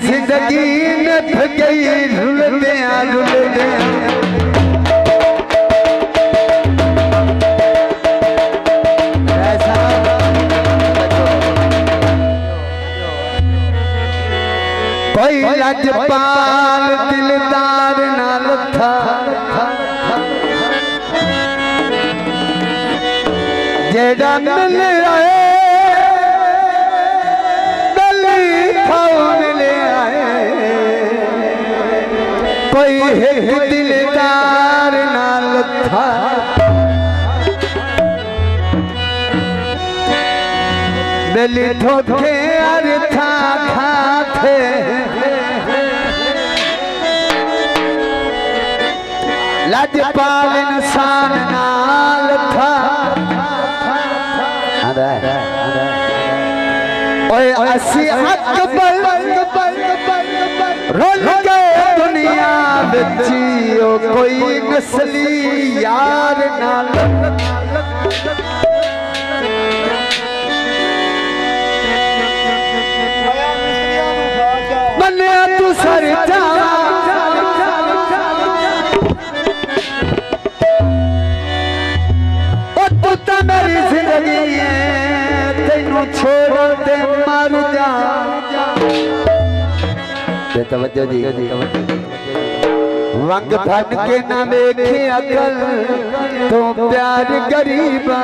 जिंदगी नथ गई रुलदे रुलदे कोई लजपाल दिलदार नाल था जेड़ा मिल आए कोई एक दिलदार नाल था दिल ठोके अर था खाते लजपाल इंसान नाल था ओए असी अकबर रोल के दुनिया बच्चियों कोई नस्ली यार नाल बने तू सर जा ओ तू मेरी जिंदगी तेनू छोड़ दे मर जा तवज्जो जी वंग फट के ना देखे अकल तो प्यार गरीबा